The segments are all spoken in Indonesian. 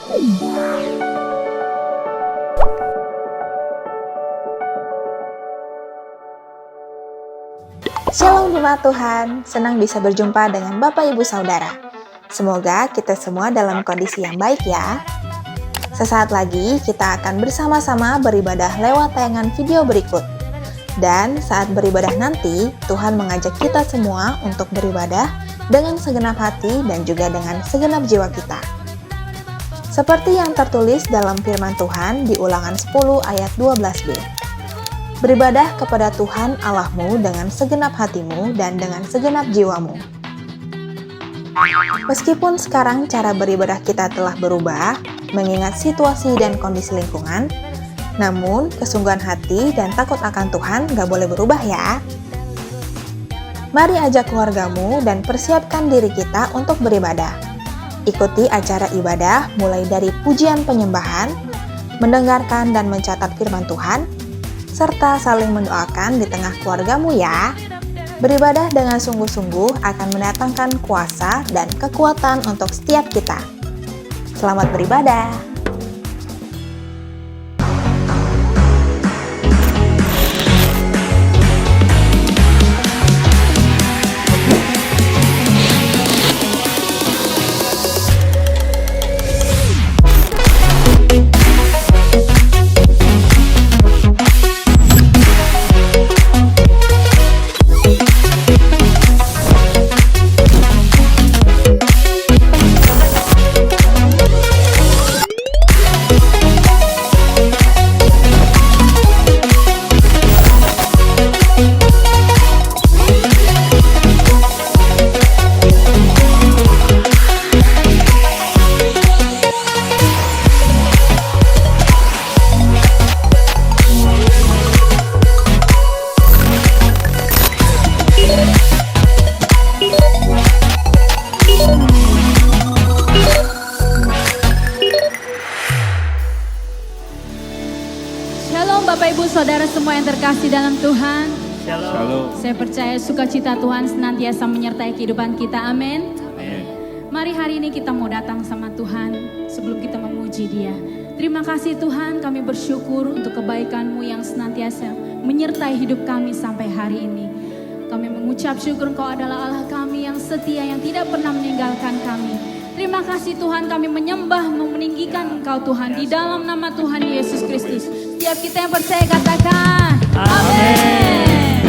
Shalom jemaat Tuhan, senang bisa berjumpa dengan Bapak Ibu Saudara. Semoga kita semua dalam kondisi yang baik ya. Sesaat lagi kita akan bersama-sama beribadah lewat tayangan video berikut. Dan saat beribadah nanti, Tuhan mengajak kita semua untuk beribadah dengan segenap hati dan juga dengan segenap jiwa kita. Seperti yang tertulis dalam firman Tuhan di Ulangan 10 ayat 12b. Beribadah kepada Tuhan Allahmu dengan segenap hatimu dan dengan segenap jiwamu. Meskipun sekarang cara beribadah kita telah berubah, mengingat situasi dan kondisi lingkungan, namun kesungguhan hati dan takut akan Tuhan gak boleh berubah ya. Mari ajak keluargamu dan persiapkan diri kita untuk beribadah. Ikuti acara ibadah mulai dari pujian penyembahan, mendengarkan dan mencatat firman Tuhan, serta saling mendoakan di tengah keluargamu ya. Beribadah dengan sungguh-sungguh akan mendatangkan kuasa dan kekuatan untuk setiap kita. Selamat beribadah. Bapak Ibu Saudara semua yang terkasih dalam Tuhan. Shalom. Saya percaya sukacita Tuhan senantiasa menyertai kehidupan kita. Amin. Amin. Mari hari ini kita mau datang sama Tuhan sebelum kita memuji Dia. Terima kasih Tuhan, kami bersyukur untuk kebaikan-Mu yang senantiasa menyertai hidup kami sampai hari ini. Kami mengucap syukur Engkau adalah Allah kami yang setia, yang tidak pernah meninggalkan kami. Terima kasih Tuhan, kami menyembah, meninggikan Engkau Tuhan di dalam nama Tuhan Yesus Kristus. Setiap kita yang percaya katakan amin.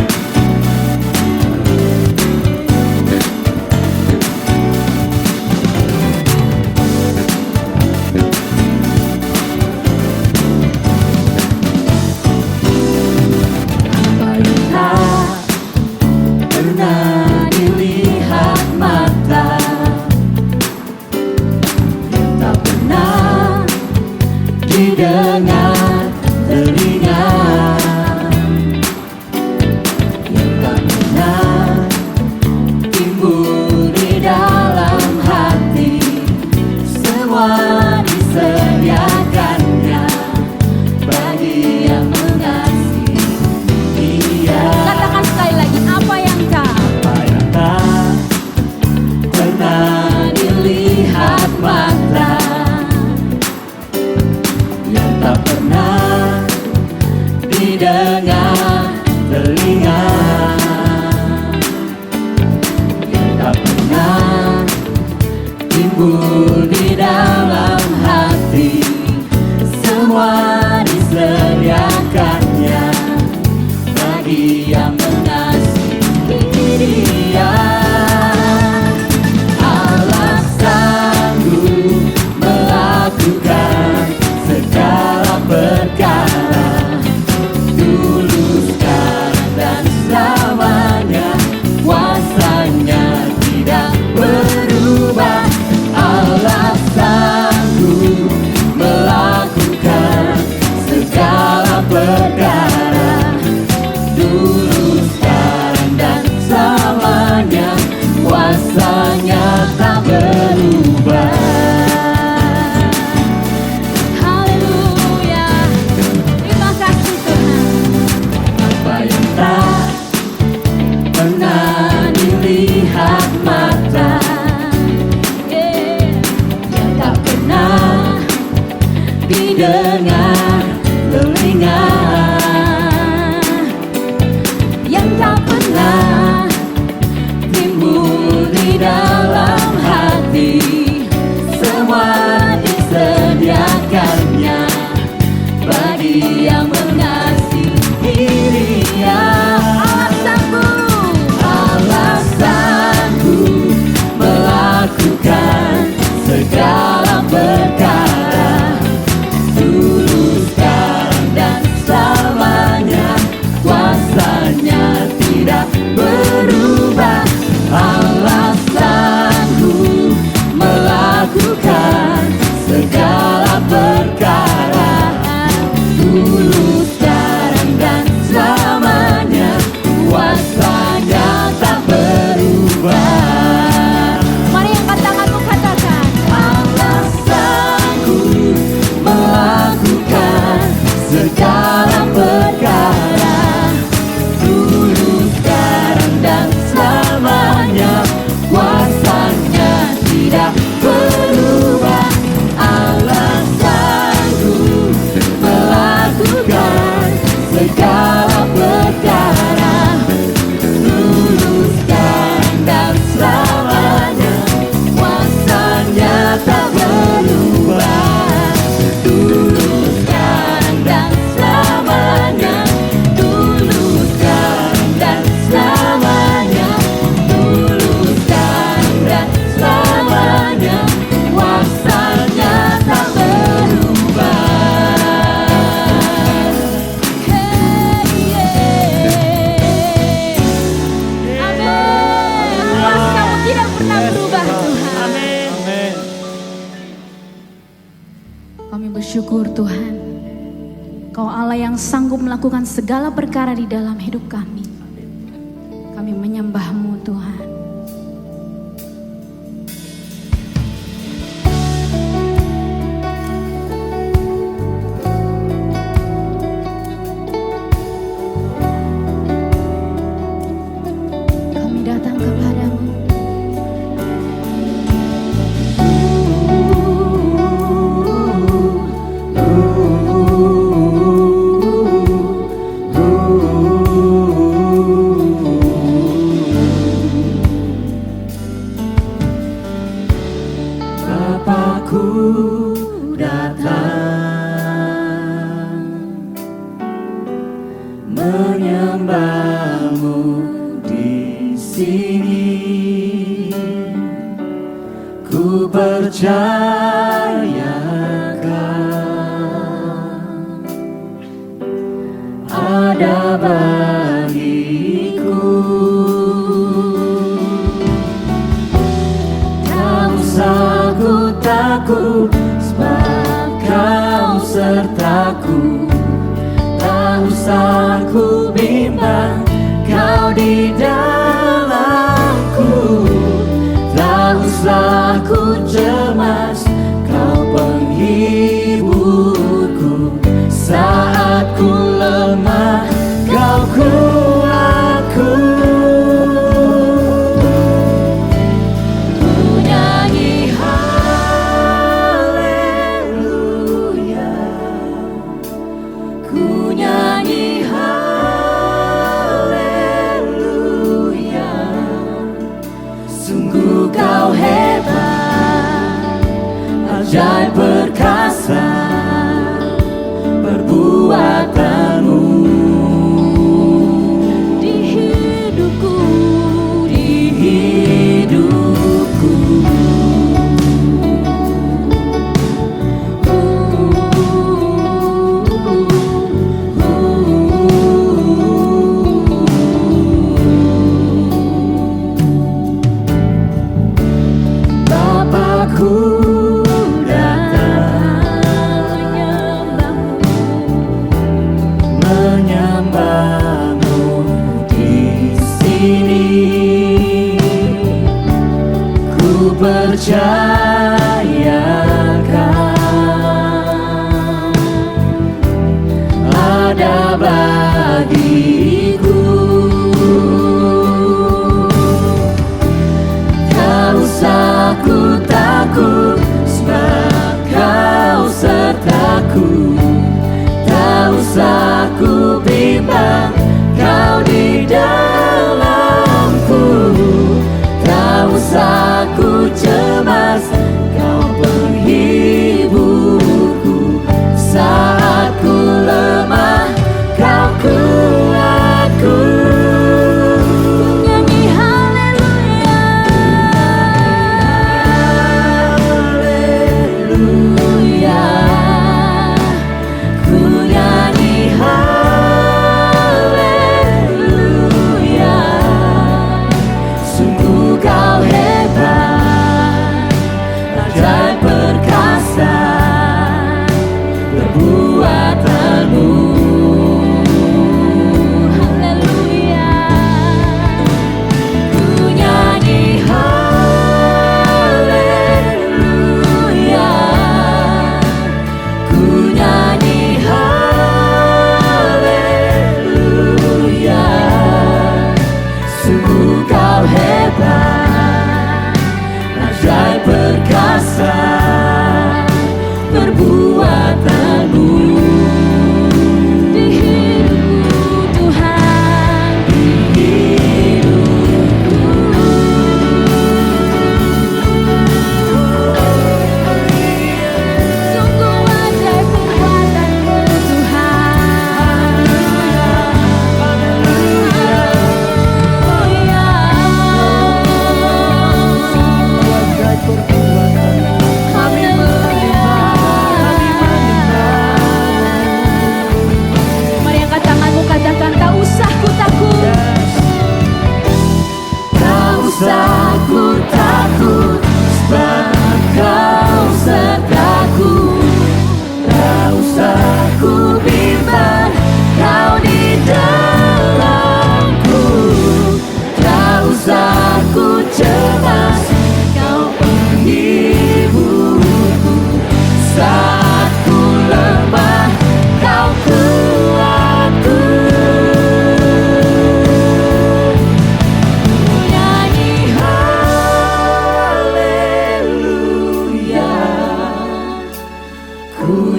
Apa yang tak pernah dilihat mata, yang tak pernah didengar telinga, yang tak pernah timbul di dalam hati, semua disediakannya bagi yang mengasihi Dia. Katakan sekali lagi, apa yang tak pernah dilihat mata, yang tak pernah didengar telinga, yang tak pernah timbul di dalam hati, dengan telinga yang tak pernah timbul di dalam hati, semua disediakannya bagi yang mengasihinya. Alasanku melakukan segala perkara, dulu, sekarang, dan selamanya, kuasanya tidak berubah. Alasanku melakukan segala perkara, dulu, sekarang, dan selamanya, kuasanya tak berubah. Mari angkat tanganmu, katakan. Alasanku melakukan segala perkara, dulu, sekarang, dan selamanya, kuasanya tidak berubah. Alasanku melakukan segala perkara, dulu, sekarang, dan selamanya, kuasanya tak berubah. Dulu, sekarang, dan selamanya, dulu, sekarang, dan selamanya, dulu, sekarang, dan selamanya, kuasanya tak berubah. Amin. Kuasa kamu tidak pernah berubah, Tuhan. Kami bersyukur, Tuhan. Kau Allah yang sanggup melakukan segala perkara di dalam hidup kami. Kami menyembah-Mu, Tuhan. Kami datang kepadamu. Bapakku datang menyembah-Mu di sini. Ku percayakan ada bagiku. Tak usah ku takut, sebab Kau sertaku. Tak usah ku bimbang, Kau di dalamku. Tak usah ku cemas, Kau penghiburku. Saat ku lemah, Kau kuatku. Ku nyanyi haleluya, ku nyanyi haleluya.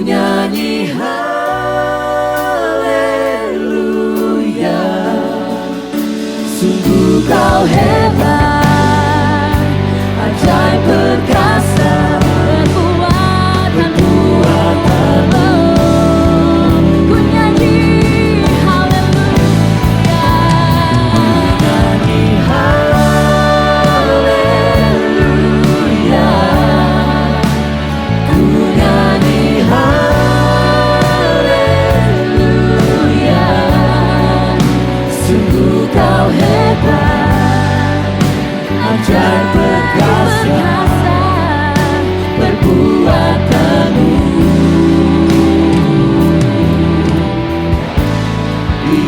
nyanyi haleluya. Sungguh kau hebat, ajaib perkasa, perbuatanmu. Ku nyanyi haleluya. Nyanyi haleluya. Ku nyanyi haleluya. Sungguh kau hebat, ajaib perkasa, perbuatanmu di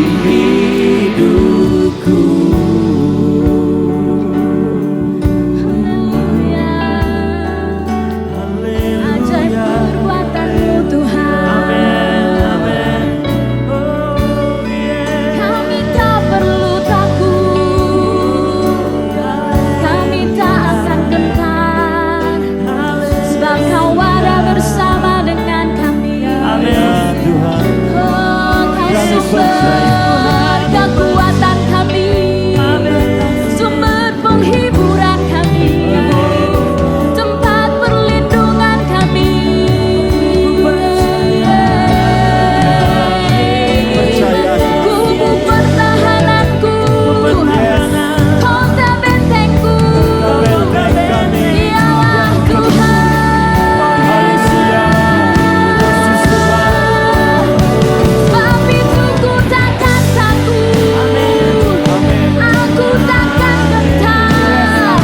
hidupku. Ajaib perbuatanmu Tuhan. Kami tak perlu takut, kami tak akan gentar, sebab kau ada bersama dengan kami. Oh, kau sumber kekuatan kami, sumber penghiburan kami, tempat perlindungan kami. Kubu pertahananku, kota bentengku, Dialah Tuhan. Sebab itu ku takkan takut, aku takkan gentar,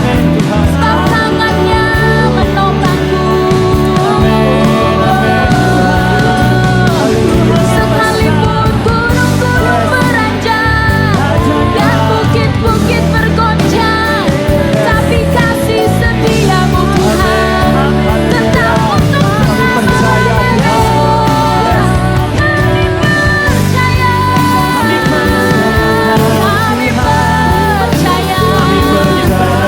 sebab tangannya menopangku. Sekalipun gunung-gunung beranjak dan bukit-bukit bergoncang, tapi kasih setiamu Tuhan tetap untuk selama-lamanya. Kami percaya, kami percaya. Kami percaya, kami percaya.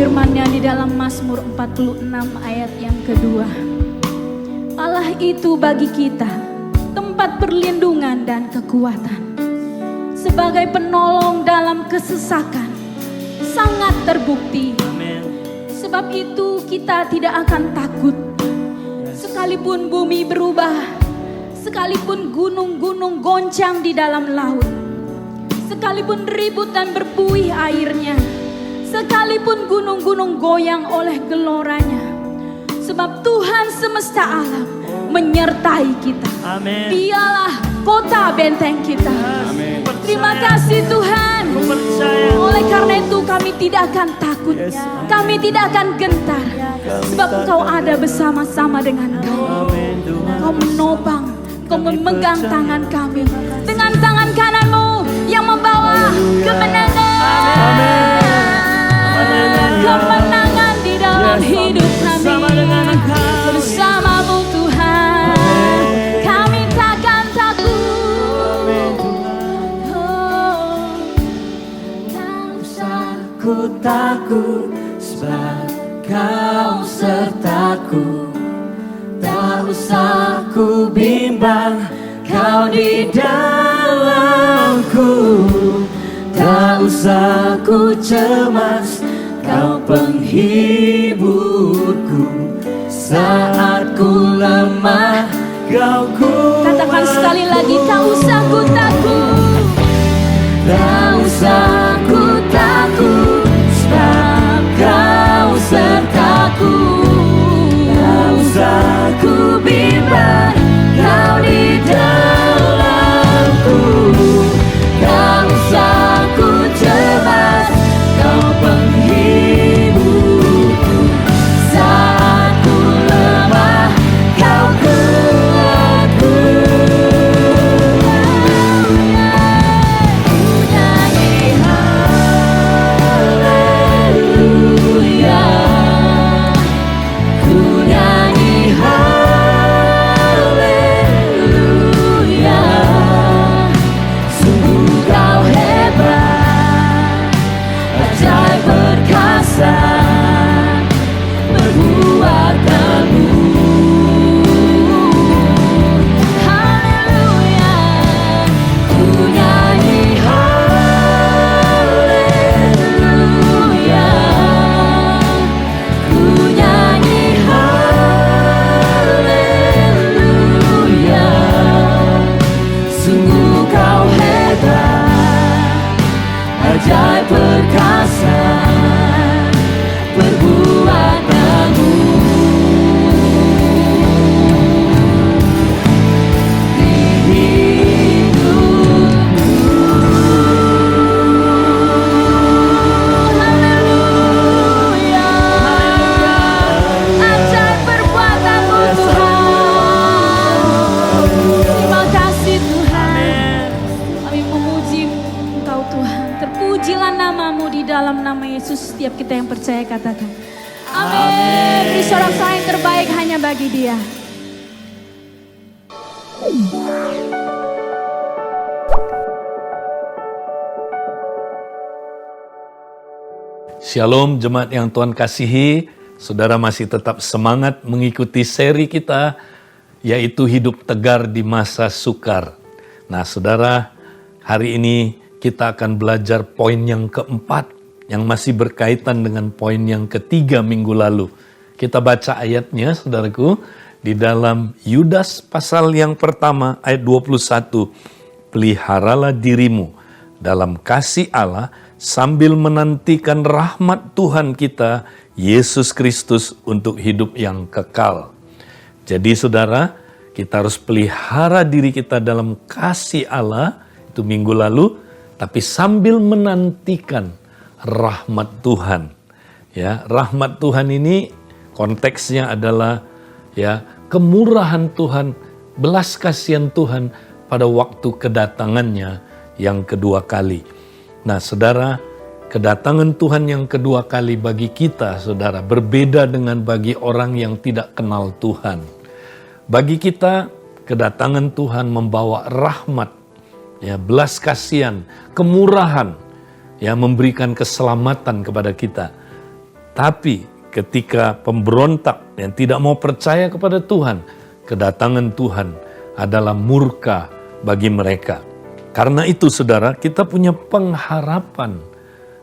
Firman-Nya di dalam Mazmur 46 ayat yang kedua. Allah itu bagi kita tempat perlindungan dan kekuatan, sebagai penolong dalam kesesakan, sangat terbukti. Sebab itu kita tidak akan takut, sekalipun bumi berubah, sekalipun gunung-gunung goncang di dalam laut, sekalipun ribut dan berbuih airnya, sekalipun gunung-gunung goyang oleh geloranya. Sebab Tuhan semesta alam menyertai kita. Dialah kota benteng kita. Terima kasih Tuhan. Oleh karena itu kami tidak akan takut, kami tidak akan gentar, sebab Engkau ada bersama-sama dengan kami. Engkau menopang, Engkau memegang tangan kami dengan tangan kananmu yang membawa kemenangan. Kemenangan di dalam hidup kami. Bersamamu Tuhan, kami takkan takut. Oh, tak usah Ku takut, sebab kau sertaku. Tak usah ku bimbang, kau di dalamku. Tak usah ku cemas, kau penghiburku. Saat ku lemah, kau kuatku. Katakan sekali lagi, tak usah ku takut. Tak usah ku takut, sebab kau sertaku. Tak usah ku bimbang, kau di dalamku. Tak usah ku cemas, kau penghiburku. Saat ku lemah, kau kuatku. Ku nyanyi berkuasa berbuat teguh. Haleluya, ku nyanyi haleluya, ku nyanyi haleluya. Sungguh kau hebat, ajaib perkasa, berbuat teguh. Di hidupku. Haleluya, ajaib perbuatan-Mu Tuhan. Terima kasih Tuhan. Kami memuji Engkau Tuhan. Terpujilah nama-Mu di dalam nama Yesus. Setiap kita yang percaya katakan amin. Beri sorak-sorai yang terbaik hanya bagi Dia. Shalom jemaat yang Tuhan kasihi, saudara masih tetap semangat mengikuti seri kita, yaitu hidup tegar di masa sukar. Nah saudara, hari ini kita akan belajar poin yang keempat, yang masih berkaitan dengan poin yang ketiga minggu lalu. Kita baca ayatnya saudaraku, di dalam Yudas pasal yang pertama ayat 21. Peliharalah dirimu dalam kasih Allah, sambil menantikan rahmat Tuhan kita, Yesus Kristus, untuk hidup yang kekal. Jadi saudara, kita harus pelihara diri kita dalam kasih Allah, itu minggu lalu, tapi sambil menantikan rahmat Tuhan. Ya, rahmat Tuhan ini konteksnya adalah ya kemurahan Tuhan, belas kasihan Tuhan pada waktu kedatangannya yang kedua kali. Nah saudara, kedatangan Tuhan yang kedua kali bagi kita saudara berbeda dengan bagi orang yang tidak kenal Tuhan. Bagi kita kedatangan Tuhan membawa rahmat, ya belas kasihan, kemurahan, ya memberikan keselamatan kepada kita. Tapi ketika pemberontak yang tidak mau percaya kepada Tuhan, kedatangan Tuhan adalah murka bagi mereka. Karena itu saudara, kita punya pengharapan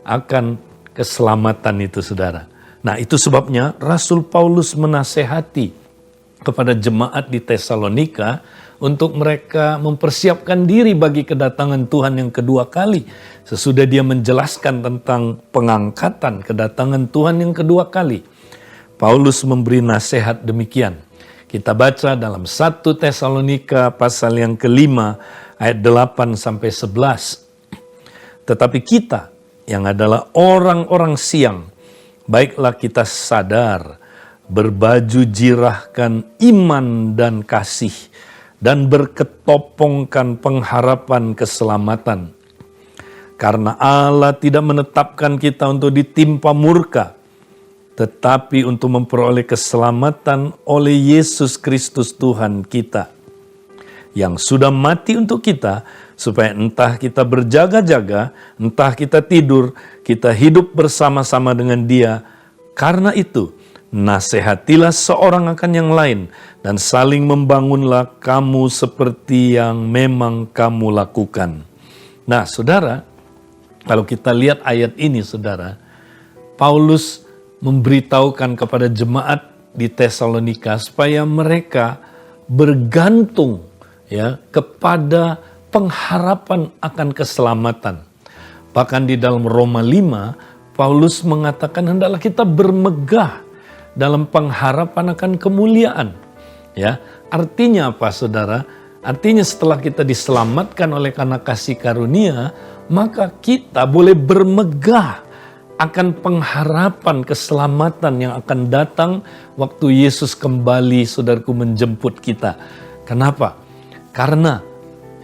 akan keselamatan itu saudara. Nah itu sebabnya Rasul Paulus menasehati kepada jemaat di Tesalonika untuk mereka mempersiapkan diri bagi kedatangan Tuhan yang kedua kali. Sesudah dia menjelaskan tentang pengangkatan kedatangan Tuhan yang kedua kali, Paulus memberi nasihat demikian. Kita baca dalam 1 Tesalonika pasal yang kelima ayat 8-11. Tetapi kita yang adalah orang-orang siang, baiklah kita sadar, berbaju jirahkan iman dan kasih, dan berketopongkan pengharapan keselamatan. Karena Allah tidak menetapkan kita untuk ditimpa murka, tetapi untuk memperoleh keselamatan oleh Yesus Kristus Tuhan kita, yang sudah mati untuk kita, supaya entah kita berjaga-jaga, entah kita tidur, kita hidup bersama-sama dengan Dia. Karena itu, nasihatilah seorang akan yang lain, dan saling membangunlah kamu seperti yang memang kamu lakukan. Nah saudara, kalau kita lihat ayat ini saudara, Paulus memberitahukan kepada jemaat di Tesalonika supaya mereka bergantung ya kepada pengharapan akan keselamatan. Bahkan di dalam Roma 5, Paulus mengatakan hendaklah kita bermegah dalam pengharapan akan kemuliaan. Ya, artinya apa saudara? Artinya setelah kita diselamatkan oleh karena kasih karunia, maka kita boleh bermegah akan pengharapan keselamatan yang akan datang waktu Yesus kembali saudaraku menjemput kita. Kenapa? Karena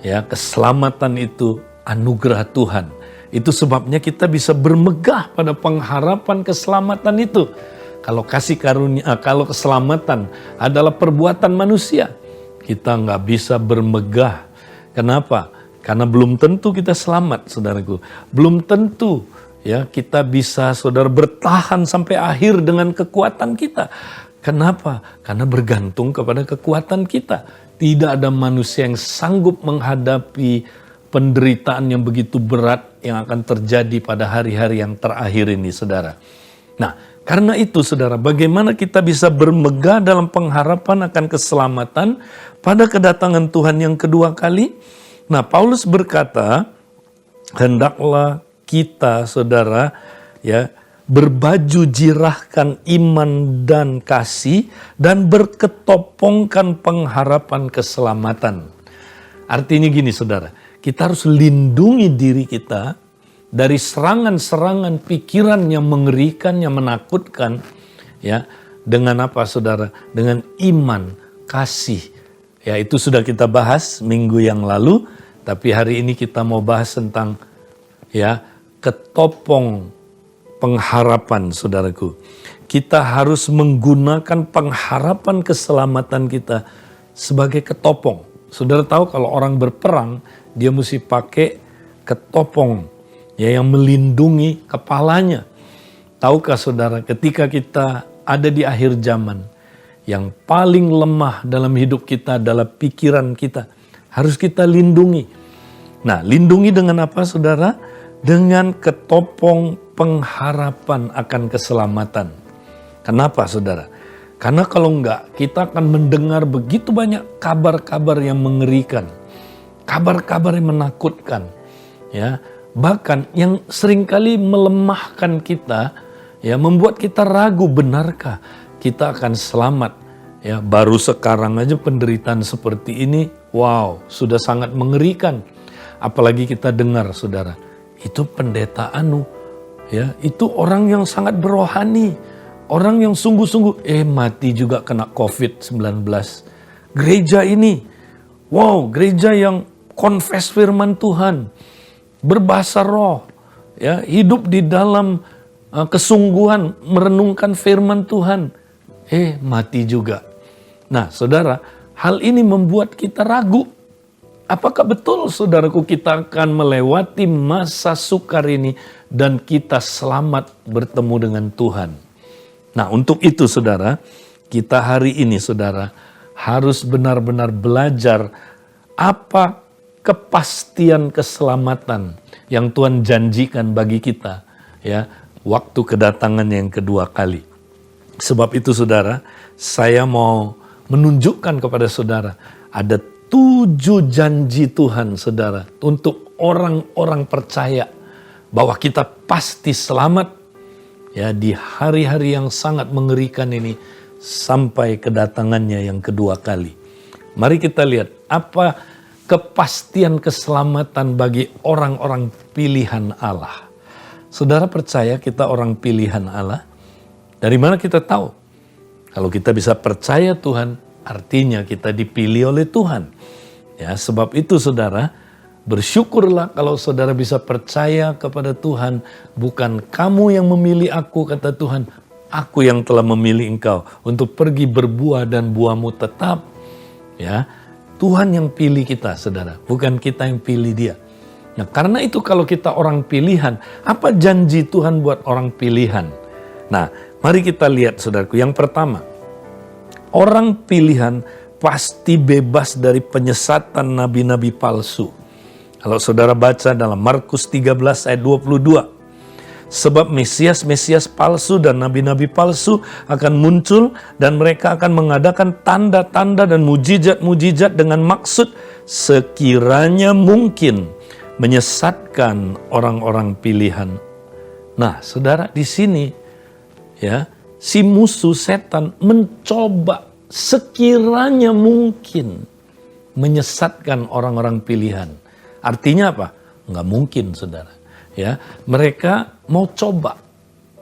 ya keselamatan itu anugerah Tuhan. Itu sebabnya kita bisa bermegah pada pengharapan keselamatan itu. Kalau kasih karunia, kalau keselamatan adalah perbuatan manusia, kita nggak bisa bermegah. Kenapa? Karena belum tentu kita selamat, saudaraku. Belum tentu Ya, kita bisa saudara bertahan sampai akhir dengan kekuatan kita. Kenapa? Karena bergantung kepada kekuatan kita. Tidak ada manusia yang sanggup menghadapi penderitaan yang begitu berat yang akan terjadi pada hari-hari yang terakhir ini, saudara. Nah, karena itu saudara, bagaimana kita bisa bermegah dalam pengharapan akan keselamatan pada kedatangan Tuhan yang kedua kali? Nah, Paulus berkata, hendaklah kita saudara ya berbaju jirahkan iman dan kasih dan berketopongkan pengharapan keselamatan. Artinya gini saudara, kita harus lindungi diri kita dari serangan-serangan pikiran yang mengerikan, yang menakutkan, ya, dengan apa saudara? Dengan iman, kasih. Ya, itu sudah kita bahas minggu yang lalu, tapi hari ini kita mau bahas tentang ya, ketopong pengharapan, saudaraku. Kita harus menggunakan pengharapan keselamatan kita sebagai ketopong. Saudara tahu kalau orang berperang, dia mesti pakai ketopong, ya, yang melindungi kepalanya. Tahukah saudara, ketika kita ada di akhir zaman, yang paling lemah dalam hidup kita adalah pikiran kita. Harus kita lindungi. Nah, lindungi dengan apa saudara? Dengan ketopong pengharapan akan keselamatan. Kenapa saudara? Karena kalau enggak, kita akan mendengar begitu banyak kabar-kabar yang mengerikan. Kabar-kabar yang menakutkan. Ya, bahkan yang seringkali melemahkan kita, ya, membuat kita ragu, benarkah kita akan selamat? Ya, baru sekarang aja penderitaan seperti ini, wow, sudah sangat mengerikan. Apalagi kita dengar, saudara, itu pendeta anu, ya, itu orang yang sangat berohani, orang yang sungguh-sungguh, mati juga kena COVID-19. Gereja ini, wow, gereja yang confess firman Tuhan, berbahasa roh, ya, hidup di dalam kesungguhan, merenungkan firman Tuhan, mati juga. Nah, saudara, hal ini membuat kita ragu. Apakah betul, saudaraku, kita akan melewati masa sukar ini dan kita selamat bertemu dengan Tuhan? Nah, untuk itu, saudara, kita hari ini, saudara, harus benar-benar belajar apa kepastian keselamatan yang Tuhan janjikan bagi kita, ya, waktu kedatangan yang kedua kali. Sebab itu, saudara, saya mau menunjukkan kepada saudara ada 7 janji Tuhan, saudara, untuk orang-orang percaya bahwa kita pasti selamat, ya, di hari-hari yang sangat mengerikan ini sampai kedatangannya yang kedua kali. Mari kita lihat apa kepastian keselamatan bagi orang-orang pilihan Allah. Saudara percaya kita orang pilihan Allah? Dari mana kita tahu? Kalau kita bisa percaya Tuhan, artinya kita dipilih oleh Tuhan. Ya, sebab itu saudara, bersyukurlah kalau saudara bisa percaya kepada Tuhan. Bukan kamu yang memilih aku, kata Tuhan, aku yang telah memilih engkau untuk pergi berbuah dan buahmu tetap. Ya, Tuhan yang pilih kita, saudara, bukan kita yang pilih dia. Nah, karena itu kalau kita orang pilihan, apa janji Tuhan buat orang pilihan? Nah, mari kita lihat, saudaraku. Yang pertama, orang pilihan pasti bebas dari penyesatan nabi-nabi palsu. Kalau saudara baca dalam Markus 13 ayat 22. Sebab Mesias-Mesias palsu dan nabi-nabi palsu akan muncul dan mereka akan mengadakan tanda-tanda dan mujizat-mujizat dengan maksud sekiranya mungkin menyesatkan orang-orang pilihan. Nah, saudara, di sini ya, si musuh setan mencoba sekiranya mungkin menyesatkan orang-orang pilihan. Artinya apa? Nggak mungkin, saudara. Ya, mereka mau coba,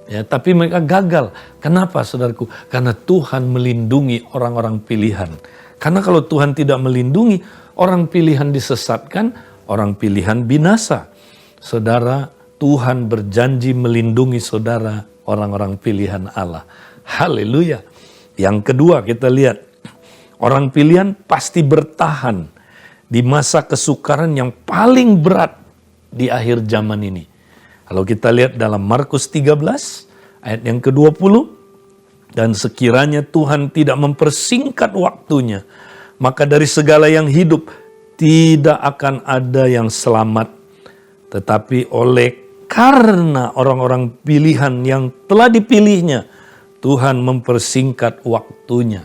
ya, tapi mereka gagal. Kenapa, saudaraku? Karena Tuhan melindungi orang-orang pilihan. Karena kalau Tuhan tidak melindungi, orang pilihan disesatkan, orang pilihan binasa. Saudara, Tuhan berjanji melindungi saudara, orang-orang pilihan Allah. Haleluya. Yang kedua, kita lihat, orang pilihan pasti bertahan di masa kesukaran yang paling berat di akhir zaman ini. Kalau kita lihat dalam Markus 13 ayat yang ke-20, dan sekiranya Tuhan tidak mempersingkat waktunya, maka dari segala yang hidup tidak akan ada yang selamat. Tetapi oleh karena orang-orang pilihan yang telah dipilihnya, Tuhan mempersingkat waktunya.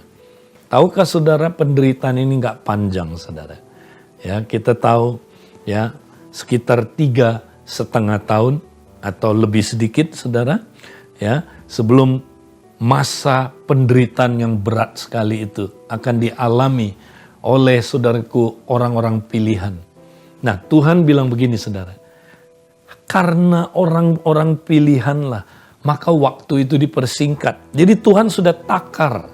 Tahukah saudara, penderitaan ini nggak panjang, saudara. Ya, kita tahu ya sekitar 3,5 tahun atau lebih sedikit, saudara. Ya, sebelum masa penderitaan yang berat sekali itu akan dialami oleh saudaraku orang-orang pilihan. Nah, Tuhan bilang begini, saudara. Karena orang-orang pilihanlah, maka waktu itu dipersingkat. Jadi Tuhan sudah takar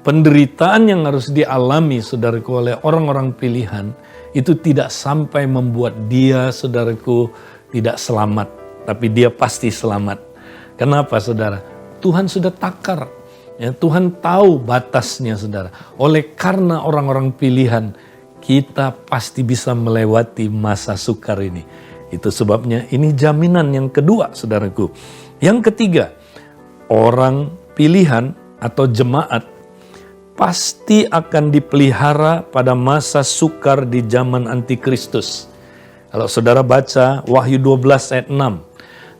penderitaan yang harus dialami, saudaraku, oleh orang-orang pilihan itu tidak sampai membuat dia, saudaraku, tidak selamat, tapi dia pasti selamat. Kenapa, saudara? Tuhan sudah takar. Ya, Tuhan tahu batasnya, saudara. Oleh karena orang-orang pilihan, kita pasti bisa melewati masa sukar ini. Itu sebabnya ini jaminan yang kedua, saudaraku. Yang ketiga, orang pilihan atau jemaat pasti akan dipelihara pada masa sukar di zaman antikristus. Kalau saudara baca Wahyu 12 ayat 6.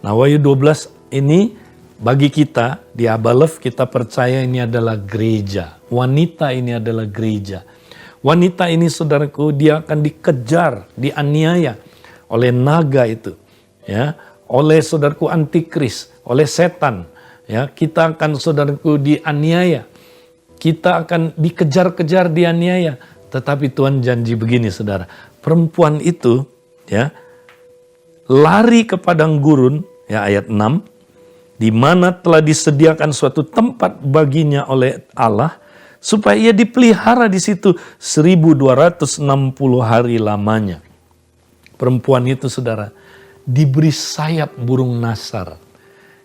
Nah, Wahyu 12 ini bagi kita di Abalef, kita percaya ini adalah gereja. Wanita ini adalah gereja. Wanita ini, saudaraku, dia akan dikejar, dianiaya oleh naga itu, ya, oleh saudaraku antikris, oleh setan. Ya, kita akan, saudaraku, dianiaya. Kita akan dikejar-kejar, dianiaya. Tetapi Tuhan janji begini, saudara. Perempuan itu, ya, lari ke padang gurun, ya, ayat 6. Di mana telah disediakan suatu tempat baginya oleh Allah, supaya ia dipelihara di situ 1260 hari lamanya. Perempuan itu, saudara, diberi sayap burung nasar.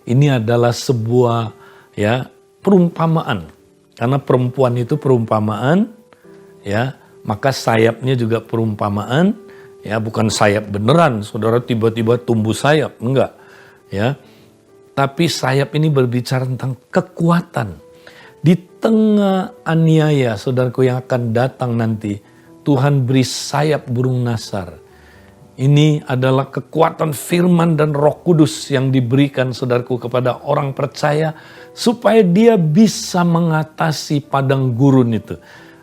Ini adalah sebuah ya perumpamaan. Karena perempuan itu perumpamaan, ya, maka sayapnya juga perumpamaan, ya, bukan sayap beneran, saudara tiba-tiba tumbuh sayap, enggak, ya. Tapi sayap ini berbicara tentang kekuatan. Di tengah aniaya, saudaraku, yang akan datang nanti, Tuhan beri sayap burung nasar. Ini adalah kekuatan firman dan Roh Kudus yang diberikan, saudaraku, kepada orang percaya supaya dia bisa mengatasi padang gurun itu.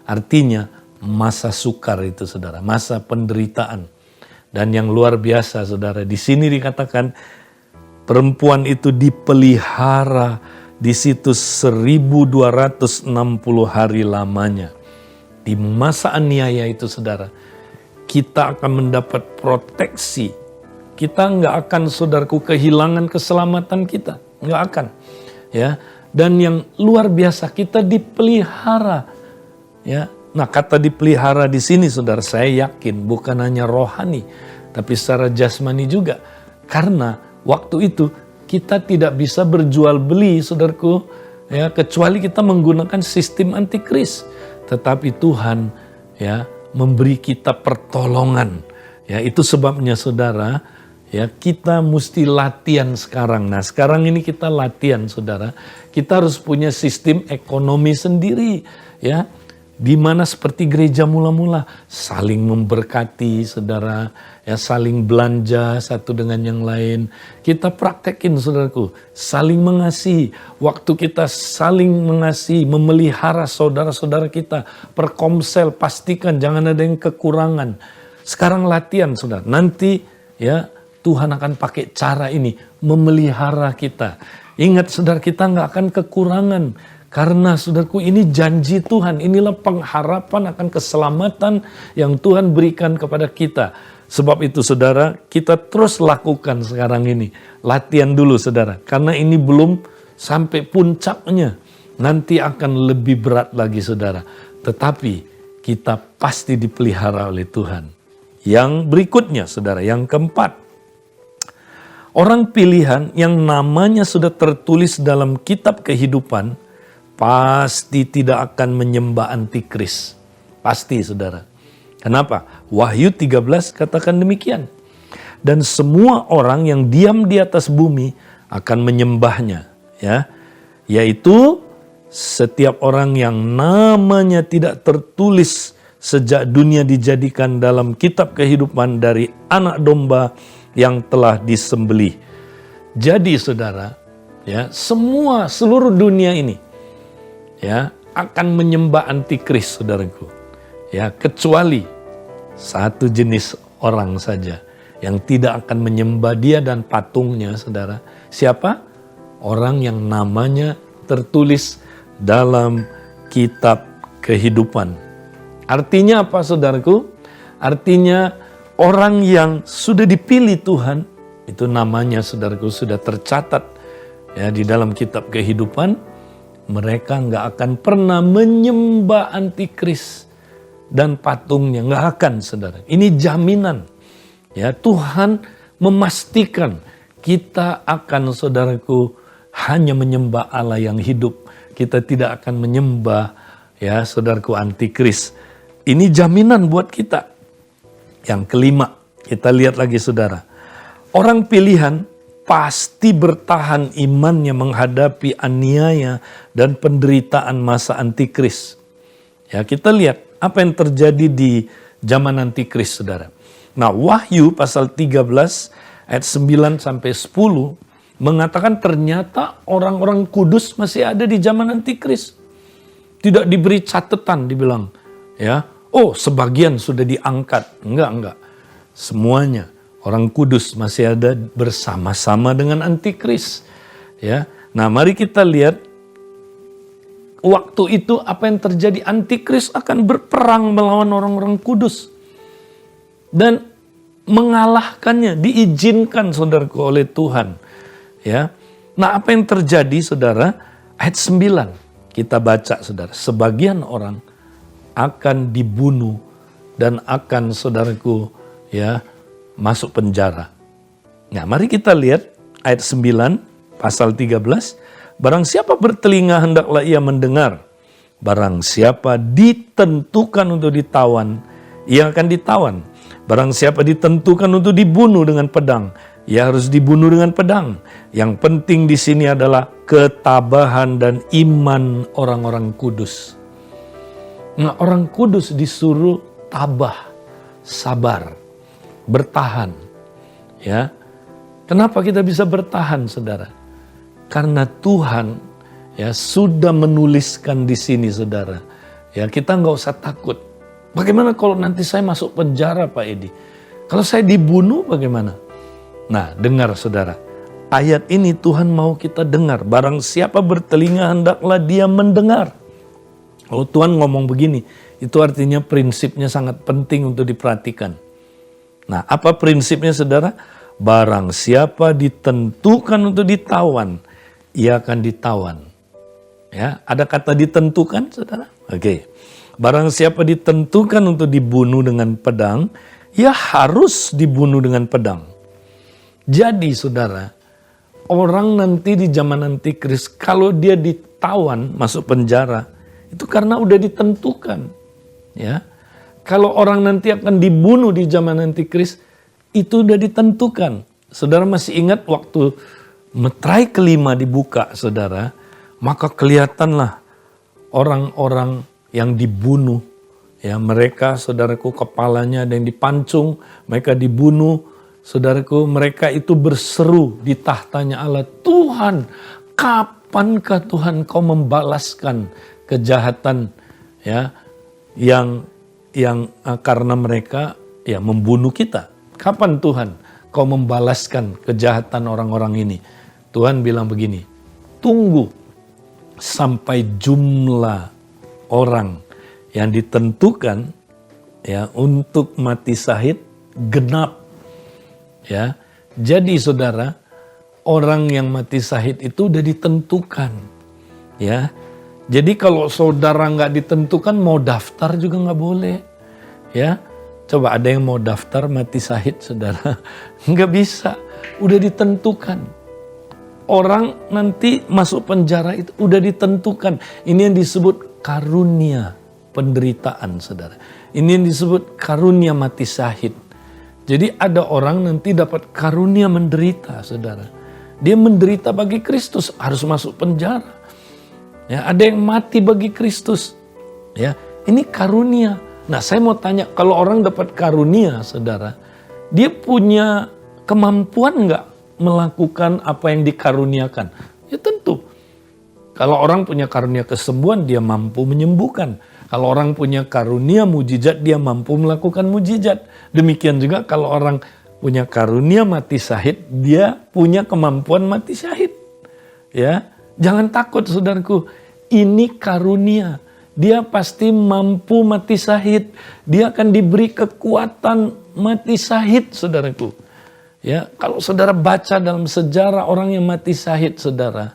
Artinya masa sukar itu, saudara, masa penderitaan. Dan yang luar biasa, saudara, di sini dikatakan perempuan itu dipelihara di situ 1260 hari lamanya. Di masa aniaya itu, saudara, kita akan mendapat proteksi. Kita nggak akan, saudaraku, kehilangan keselamatan kita. Nggak akan. Ya. Dan yang luar biasa, kita dipelihara. Ya. Nah, kata dipelihara di sini, saudara, saya yakin bukan hanya rohani, tapi secara jasmani juga. Karena waktu itu kita tidak bisa berjual beli, saudaraku, ya, kecuali kita menggunakan sistem antikris. Tetapi Tuhan, ya, memberi kita pertolongan. Ya, itu sebabnya, saudara, ya, kita mesti latihan sekarang. Nah, sekarang ini kita latihan, saudara. Kita harus punya sistem ekonomi sendiri, ya. Di mana seperti gereja mula-mula saling memberkati, saudara, ya, saling belanja satu dengan yang lain. Kita praktekin, saudaraku, saling mengasihi. Waktu kita saling mengasihi, memelihara saudara-saudara kita, perkomsel, pastikan jangan ada yang kekurangan. Sekarang latihan, saudara. Nanti, ya, Tuhan akan pakai cara ini memelihara kita. Ingat, saudara, kita nggak akan kekurangan. Karena, saudaraku, ini janji Tuhan. Inilah pengharapan akan keselamatan yang Tuhan berikan kepada kita. Sebab itu, saudara, kita terus lakukan sekarang ini. Latihan dulu, saudara. Karena ini belum sampai puncaknya. Nanti akan lebih berat lagi, saudara. Tetapi kita pasti dipelihara oleh Tuhan. Yang berikutnya, saudara, yang keempat. Orang pilihan yang namanya sudah tertulis dalam kitab kehidupan pasti tidak akan menyembah antikris. Pasti, saudara. Kenapa? Wahyu 13 katakan demikian. dan semua orang yang diam di atas bumi akan menyembahnya, ya. Yaitu setiap orang yang namanya tidak tertulis sejak dunia dijadikan dalam kitab kehidupan dari anak domba yang telah disembelih. Jadi saudara, ya, seluruh dunia ini, ya, akan menyembah antikris, saudaraku. Ya, kecuali satu jenis orang saja yang tidak akan menyembah dia dan patungnya, saudara. Siapa? Orang yang namanya tertulis dalam kitab kehidupan. Artinya apa, saudaraku? Artinya orang yang sudah dipilih Tuhan, itu namanya, saudaraku, sudah tercatat ya di dalam kitab kehidupan. Mereka nggak akan pernah menyembah antikris dan patungnya, nggak akan, saudara. Ini jaminan. Ya, Tuhan memastikan kita akan, saudaraku, hanya menyembah Allah yang hidup. Kita tidak akan menyembah, ya, saudaraku, antikris. Ini jaminan buat kita. Yang kelima, kita lihat lagi, saudara. Orang pilihan pasti bertahan imannya menghadapi aniaya dan penderitaan masa antikris. Ya, kita lihat apa yang terjadi di zaman antikris, saudara. Nah, Wahyu pasal 13 ayat 9 sampai 10 mengatakan ternyata orang-orang kudus masih ada di zaman antikris. Tidak diberi catatan, dibilang, ya, oh sebagian sudah diangkat. Enggak. Semuanya orang kudus masih ada bersama-sama dengan antikris. Ya. Nah, mari kita lihat waktu itu apa yang terjadi. Antikris akan berperang melawan orang-orang kudus. Dan mengalahkannya, diizinkan, saudaraku, oleh Tuhan. Ya. Nah, apa yang terjadi, saudara? Ayat 9 kita baca, saudara. Sebagian orang akan dibunuh dan akan, saudaraku, ya, masuk penjara. Nah, mari kita lihat ayat 9 pasal 13. Barang siapa bertelinga hendaklah ia mendengar. Barang siapa ditentukan untuk ditawan, ia akan ditawan. Barang siapa ditentukan untuk dibunuh dengan pedang, ia harus dibunuh dengan pedang. Yang penting di sini adalah ketabahan dan iman orang-orang kudus. Nah, orang kudus disuruh tabah, sabar, bertahan. Ya, kenapa kita bisa bertahan, saudara? Karena Tuhan, ya, sudah menuliskan di sini, saudara. Ya, kita nggak usah takut. Bagaimana kalau nanti saya masuk penjara, Pak Edi? Kalau saya dibunuh bagaimana? Nah, dengar, saudara. Ayat ini Tuhan mau kita dengar. Barang siapa bertelinga hendaklah dia mendengar. Kalau Tuhan ngomong begini, itu artinya prinsipnya sangat penting untuk diperhatikan. Nah, apa prinsipnya, saudara? Barang siapa ditentukan untuk ditawan, ia akan ditawan. Ya, ada kata ditentukan, saudara? Oke. Barang siapa ditentukan untuk dibunuh dengan pedang, ia harus dibunuh dengan pedang. Jadi, saudara, orang nanti di zaman antikris, kalau dia ditawan masuk penjara, itu karena udah ditentukan. Ya, kalau orang nanti akan dibunuh di zaman antikris, itu udah ditentukan. Saudara masih ingat waktu meterai kelima dibuka, saudara, maka kelihatanlah orang-orang yang dibunuh. Ya, mereka, saudaraku, kepalanya ada yang dipancung, mereka dibunuh. Saudaraku, mereka itu berseru di tahtanya Allah, Tuhan, kapankah Tuhan kau membalaskan kejahatan, ya, yang karena mereka, ya, membunuh kita? Kapan Tuhan kau membalaskan kejahatan orang-orang ini? Tuhan bilang begini, tunggu sampai jumlah orang yang ditentukan, ya, untuk mati syahid genap. Ya, jadi, saudara, orang yang mati syahid itu udah ditentukan. Ya, jadi kalau saudara nggak ditentukan mau daftar juga nggak boleh. Ya, coba ada yang mau daftar mati syahid, saudara, nggak bisa, udah ditentukan. Orang nanti masuk penjara itu udah ditentukan. Ini yang disebut karunia penderitaan, saudara. Ini yang disebut karunia mati syahid. Jadi ada orang nanti dapat karunia menderita, saudara. Dia menderita bagi Kristus, harus masuk penjara. Ya, ada yang mati bagi Kristus. Ya, ini karunia. Nah, saya mau tanya, kalau orang dapat karunia, saudara, dia punya kemampuan nggak melakukan apa yang dikaruniakan? Ya tentu. Kalau orang punya karunia kesembuhan, dia mampu menyembuhkan. Kalau orang punya karunia mujizat, dia mampu melakukan mujizat. Demikian juga kalau orang punya karunia mati syahid, dia punya kemampuan mati syahid. Ya, jangan takut saudaraku, ini karunia. Dia pasti mampu mati syahid. Dia akan diberi kekuatan mati syahid, saudaraku. Ya, kalau saudara baca dalam sejarah orang yang mati syahid, saudara,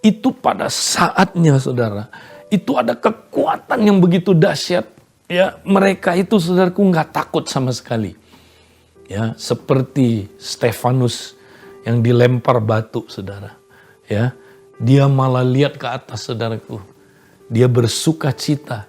itu pada saatnya, saudara, itu ada kekuatan yang begitu dahsyat. Ya, mereka itu, saudaraku, nggak takut sama sekali. Ya, seperti Stefanus yang dilempar batu, saudara. Ya, dia malah lihat ke atas, saudaraku. Dia bersuka cita.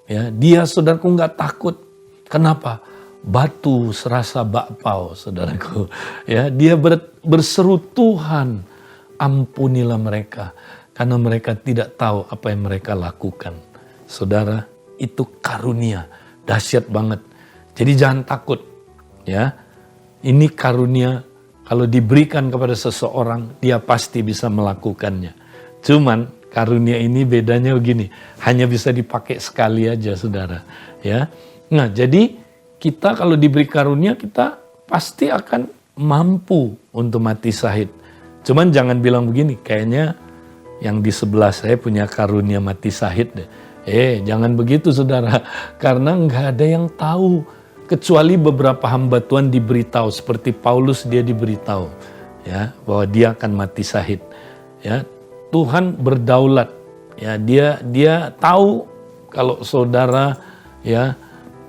Ya, dia, saudaraku, nggak takut. Kenapa? Batu serasa bakpao, saudaraku. Ya, dia berseru, Tuhan, ampunilah mereka. Karena mereka tidak tahu apa yang mereka lakukan. Saudara, itu karunia. Dahsyat banget. Jadi jangan takut. Ya, ini karunia. Kalau diberikan kepada seseorang, dia pasti bisa melakukannya. Cuman karunia ini bedanya begini. Hanya bisa dipakai sekali aja, saudara. Ya, nah jadi kita kalau diberi karunia, kita pasti akan mampu untuk mati syahid. Cuman jangan bilang begini, kayaknya yang di sebelah saya punya karunia mati syahid deh. Jangan begitu, saudara. Karena nggak ada yang tahu. Kecuali beberapa hamba Tuhan diberitahu. Seperti Paulus, dia diberitahu. Ya, bahwa dia akan mati syahid. Ya, Tuhan berdaulat. Ya, dia tahu kalau saudara ya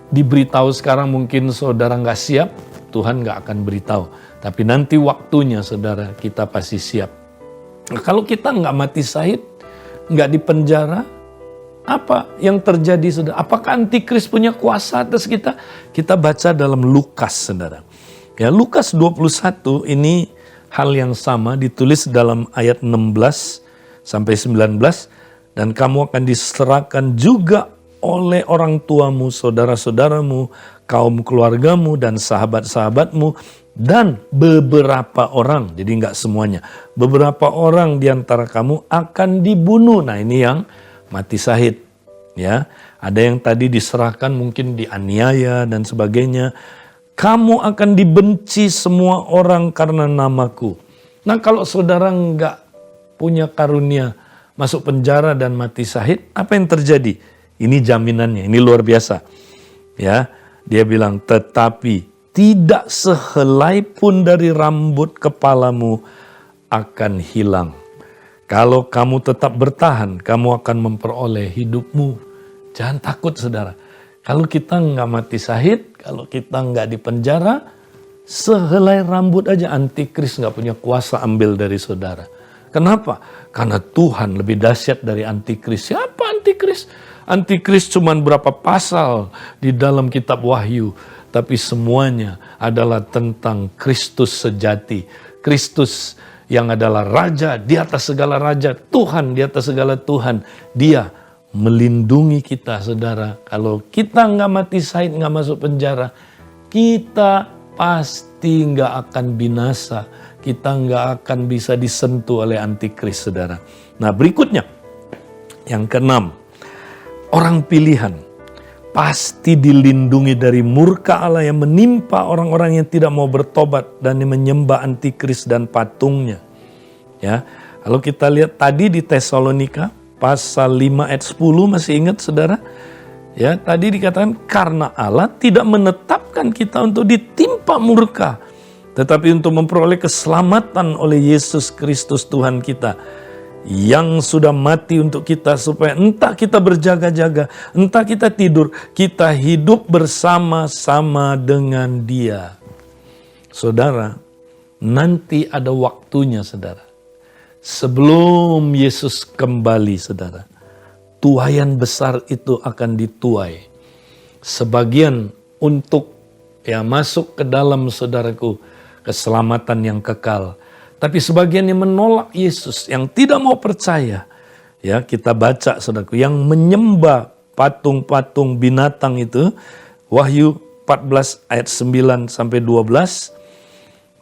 diberitahu sekarang, mungkin saudara nggak siap, Tuhan nggak akan beritahu. Tapi nanti waktunya, saudara, kita pasti siap. Nah, kalau kita nggak mati syahid, nggak dipenjara, apa yang terjadi, saudara? Apakah antikris punya kuasa atas kita? Kita baca dalam Lukas, saudara. Ya, Lukas 21 ini hal yang sama ditulis dalam ayat 16 sampai 19. Dan kamu akan diserahkan juga oleh orang tuamu, saudara-saudaramu, kaum keluargamu, dan sahabat-sahabatmu, dan beberapa orang, jadi nggak semuanya, beberapa orang di antara kamu akan dibunuh. Nah, ini yang mati syahid. Ya, ada yang tadi diserahkan mungkin dianiaya dan sebagainya. Kamu akan dibenci semua orang karena namaku. Nah, kalau saudara nggak punya karunia masuk penjara dan mati syahid, apa yang terjadi? Ini jaminannya, ini luar biasa. Ya, dia bilang, tetapi tidak sehelai pun dari rambut kepalamu akan hilang. Kalau kamu tetap bertahan, kamu akan memperoleh hidupmu. Jangan takut, saudara. Kalau kita nggak mati syahid, kalau kita nggak dipenjara, sehelai rambut aja antikris nggak punya kuasa ambil dari saudara. Kenapa? Karena Tuhan lebih dahsyat dari antikris. Siapa antikris? Antikris cuma berapa pasal di dalam kitab Wahyu. Tapi semuanya adalah tentang Kristus sejati. Kristus yang adalah Raja di atas segala Raja. Tuhan di atas segala Tuhan. Dia melindungi kita, saudara. Kalau kita nggak mati syahid, nggak masuk penjara, kita pasti nggak akan binasa. Kita nggak akan bisa disentuh oleh antikris, saudara. Nah, berikutnya. Yang keenam. Orang pilihan pasti dilindungi dari murka Allah yang menimpa orang-orang yang tidak mau bertobat dan yang menyembah antikris dan patungnya. Ya, kalau kita lihat tadi di Tesalonika pasal 5 ayat 10, masih ingat, saudara? Ya, tadi dikatakan karena Allah tidak menetapkan kita untuk ditimpa murka, tetapi untuk memperoleh keselamatan oleh Yesus Kristus Tuhan kita, yang sudah mati untuk kita, supaya entah kita berjaga-jaga, entah kita tidur, kita hidup bersama-sama dengan Dia. Saudara, nanti ada waktunya, saudara. Sebelum Yesus kembali, saudara, tuaian besar itu akan dituai. Sebagian untuk ya masuk ke dalam saudaraku keselamatan yang kekal. Tapi sebagian yang menolak Yesus, yang tidak mau percaya, ya kita baca saudaraku, yang menyembah patung-patung binatang itu, Wahyu 14 ayat 9 sampai 12.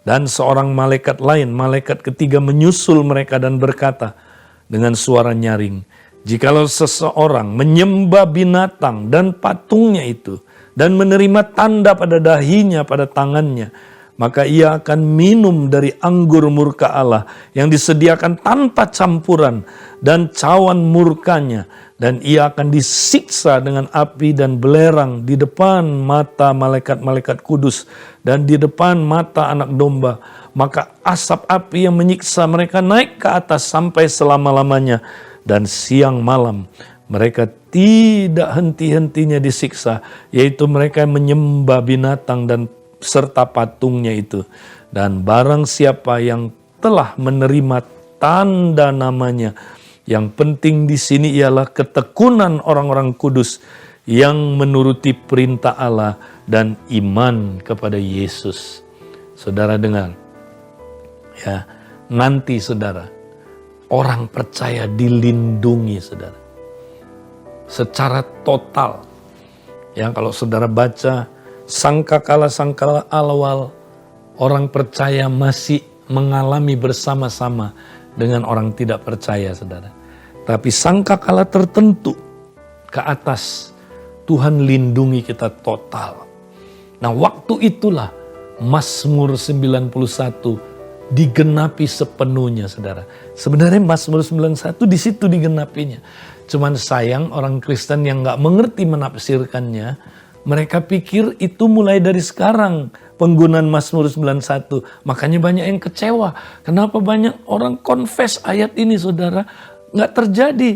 Dan seorang malaikat lain, malaikat ketiga menyusul mereka dan berkata dengan suara nyaring, jikalau seseorang menyembah binatang dan patungnya itu dan menerima tanda pada dahinya, pada tangannya, maka ia akan minum dari anggur murka Allah yang disediakan tanpa campuran dan cawan murkanya, dan ia akan disiksa dengan api dan belerang di depan mata malaikat-malaikat kudus dan di depan mata anak domba. Maka asap api yang menyiksa mereka naik ke atas sampai selama-lamanya, dan siang malam mereka tidak henti-hentinya disiksa, yaitu mereka yang menyembah binatang dan serta patungnya itu. Dan barang siapa yang telah menerima tanda namanya, yang penting di sini ialah ketekunan orang-orang kudus yang menuruti perintah Allah dan iman kepada Yesus. Saudara dengar, ya, nanti saudara, orang percaya dilindungi saudara, secara total. Ya, kalau saudara baca sangkakala awal, orang percaya masih mengalami bersama-sama dengan orang tidak percaya saudara. Tapi sangkakala tertentu ke atas, Tuhan lindungi kita total. Nah, waktu itulah Mazmur 91 digenapi sepenuhnya saudara. Sebenarnya Mazmur 91 di situ digenapinya. Cuman sayang orang Kristen yang gak mengerti menafsirkannya, mereka pikir itu mulai dari sekarang penggunaan Mazmur 91. Makanya banyak yang kecewa. Kenapa banyak orang confess ayat ini saudara? Nggak terjadi.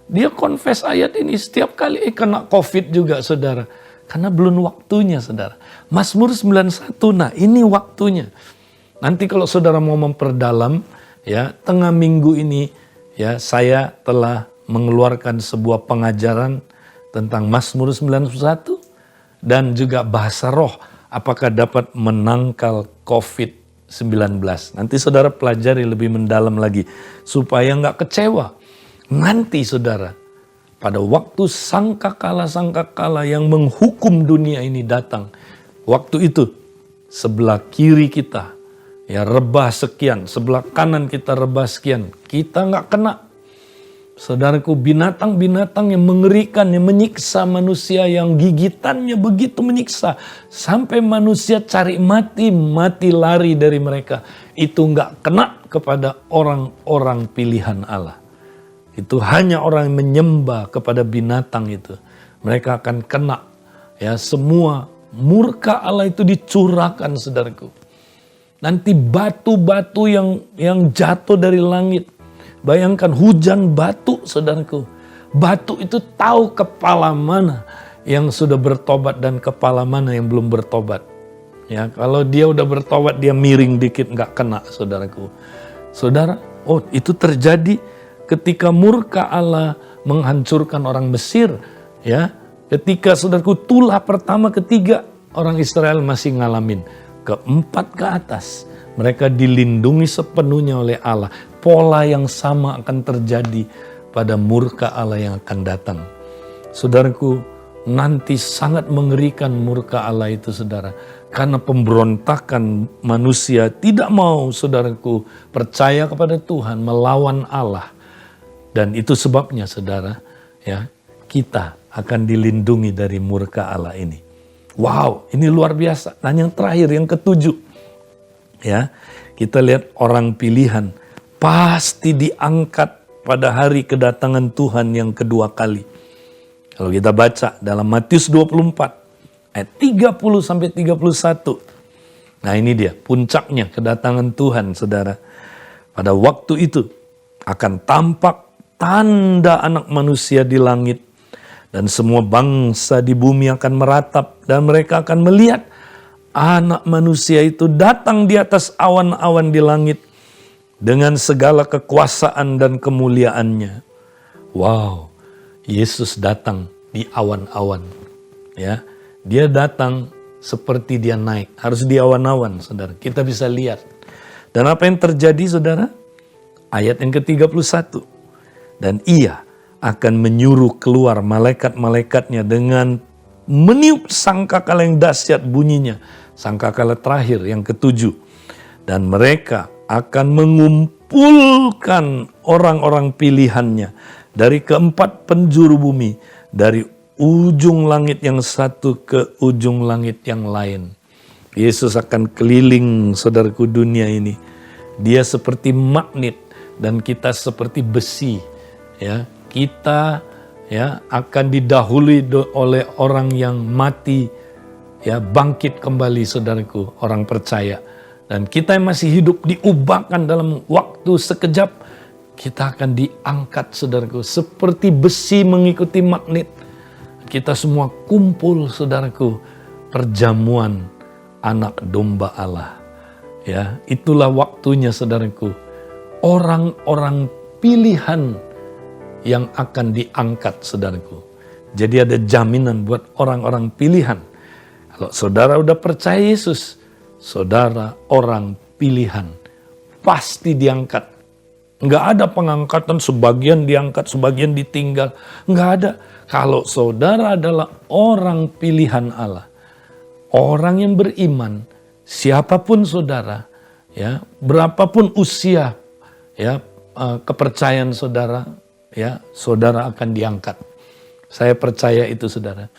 Dia confess ayat ini setiap kali kena COVID juga saudara. Karena belum waktunya saudara. Mazmur 91, nah ini waktunya. Nanti kalau saudara mau memperdalam, ya tengah minggu ini ya saya telah mengeluarkan sebuah pengajaran tentang Mazmur 91 dan juga bahasa roh, apakah dapat menangkal COVID-19. Nanti saudara pelajari lebih mendalam lagi supaya nggak kecewa. Nanti saudara, pada waktu sangkakala yang menghukum dunia ini datang, waktu itu sebelah kiri kita ya rebah sekian, sebelah kanan kita rebah sekian, kita nggak kena. Saudaraku, binatang-binatang yang mengerikan, yang menyiksa manusia, yang gigitannya begitu menyiksa, sampai manusia cari mati lari dari mereka. Itu nggak kena kepada orang-orang pilihan Allah. Itu hanya orang yang menyembah kepada binatang itu. Mereka akan kena. Ya, semua murka Allah itu dicurahkan, saudaraku. Nanti batu-batu yang jatuh dari langit. Bayangkan hujan batu, saudaraku. Batu itu tahu kepala mana yang sudah bertobat dan kepala mana yang belum bertobat. Ya, kalau dia udah bertobat, dia miring dikit nggak kena, saudaraku. Saudara, oh itu terjadi ketika murka Allah menghancurkan orang Mesir. Ya, ketika saudaraku tulah pertama, ketiga orang Israel masih ngalamin. Keempat ke atas, mereka dilindungi sepenuhnya oleh Allah. Pola yang sama akan terjadi pada murka Allah yang akan datang. Saudaraku, nanti sangat mengerikan murka Allah itu saudara. Karena pemberontakan manusia tidak mau saudaraku percaya kepada Tuhan, melawan Allah. Dan itu sebabnya saudara, ya kita akan dilindungi dari murka Allah ini. Wow, ini luar biasa. Dan yang terakhir, yang ketujuh. Ya, kita lihat orang pilihan pasti diangkat pada hari kedatangan Tuhan yang kedua kali. Kalau kita baca dalam Matius 24 ayat 30 sampai 31. Nah, ini dia puncaknya kedatangan Tuhan, saudara. Pada waktu itu akan tampak tanda anak manusia di langit, dan semua bangsa di bumi akan meratap, dan mereka akan melihat anak manusia itu datang di atas awan-awan di langit dengan segala kekuasaan dan kemuliaannya. Wow, Yesus datang di awan-awan. Ya, dia datang seperti dia naik. Harus di awan-awan, saudara. Kita bisa lihat. Dan apa yang terjadi, saudara? Ayat yang ke-31. Dan ia akan menyuruh keluar malaikat-malaikatnya dengan meniup sangkakala yang dahsyat bunyinya. Sangkakala terakhir yang ke-7. Dan mereka akan mengumpulkan orang-orang pilihannya dari keempat penjuru bumi, dari ujung langit yang satu ke ujung langit yang lain. Yesus akan keliling, saudaraku, dunia ini. Dia seperti magnet dan kita seperti besi. Ya, kita akan didahului oleh orang yang mati, bangkit kembali, saudaraku, orang percaya. Dan kita yang masih hidup diubahkan dalam waktu sekejap, kita akan diangkat, saudaraku, seperti besi mengikuti magnet. Kita semua kumpul, saudaraku, perjamuan anak domba Allah. Ya, itulah waktunya, saudaraku. Orang-orang pilihan yang akan diangkat, saudaraku. Jadi ada jaminan buat orang-orang pilihan. Kalau saudara udah percaya Yesus, saudara orang pilihan, pasti diangkat. Enggak ada pengangkatan sebagian diangkat, sebagian ditinggal. Enggak ada. Kalau saudara adalah orang pilihan Allah, orang yang beriman, siapapun saudara, berapapun usia, kepercayaan saudara, saudara akan diangkat. Saya percaya itu, saudara.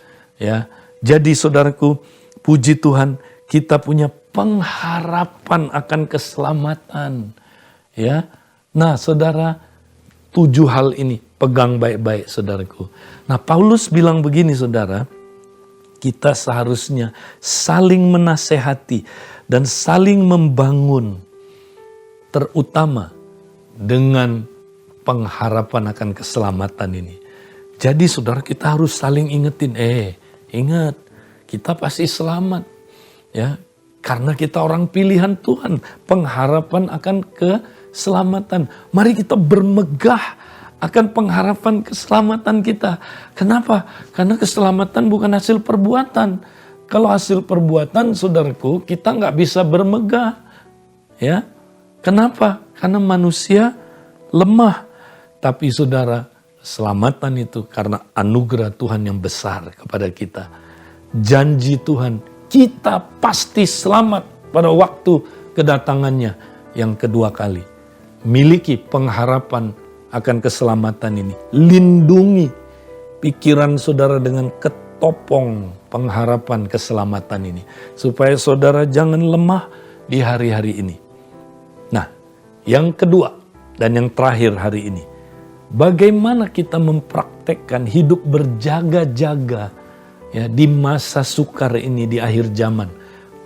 Jadi, saudaraku, puji Tuhan, kita punya pengharapan akan keselamatan. Nah, saudara, 7 hal ini pegang baik-baik, saudaraku. Nah, Paulus bilang begini, saudara, kita seharusnya saling menasehati dan saling membangun, terutama dengan pengharapan akan keselamatan ini. Jadi, saudara, kita harus saling ingetin, ingat, kita pasti selamat. Karena kita orang pilihan Tuhan, pengharapan akan keselamatan. Mari kita bermegah akan pengharapan keselamatan kita. Kenapa? Karena keselamatan bukan hasil perbuatan. Kalau hasil perbuatan, saudaraku, kita nggak bisa bermegah. Kenapa? Karena manusia lemah. Tapi saudara, keselamatan itu karena anugerah Tuhan yang besar kepada kita. Janji Tuhan, kita pasti selamat pada waktu kedatangannya yang kedua kali. Miliki pengharapan akan keselamatan ini. Lindungi pikiran saudara dengan ketopong pengharapan keselamatan ini. Supaya saudara jangan lemah di hari-hari ini. Nah, yang kedua dan yang terakhir hari ini. Bagaimana kita mempraktekkan hidup berjaga-jaga di masa sukar ini di akhir zaman.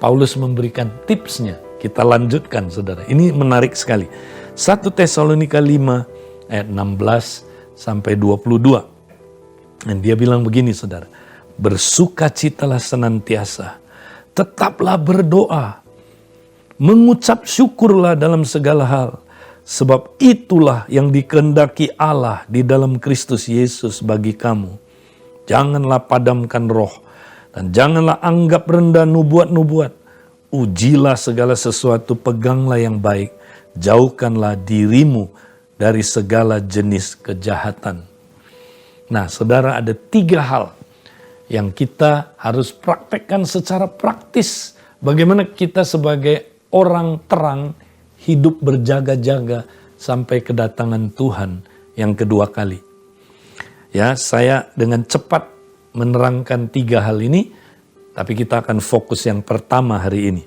Paulus memberikan tipsnya. Kita lanjutkan, saudara. Ini menarik sekali. 1 Tesalonika 5 ayat 16 sampai 22. Dan dia bilang begini, saudara. Bersukacitalah senantiasa. Tetaplah berdoa. Mengucap syukurlah dalam segala hal. Sebab itulah yang dikehendaki Allah di dalam Kristus Yesus bagi kamu. Janganlah padamkan roh. Dan janganlah anggap rendah nubuat-nubuat. Ujilah segala sesuatu, peganglah yang baik. Jauhkanlah dirimu dari segala jenis kejahatan. Nah, saudara, ada 3 hal yang kita harus praktekkan secara praktis. Bagaimana kita sebagai orang terang hidup berjaga-jaga sampai kedatangan Tuhan yang kedua kali. Saya dengan cepat menerangkan 3 hal ini, tapi kita akan fokus yang pertama hari ini.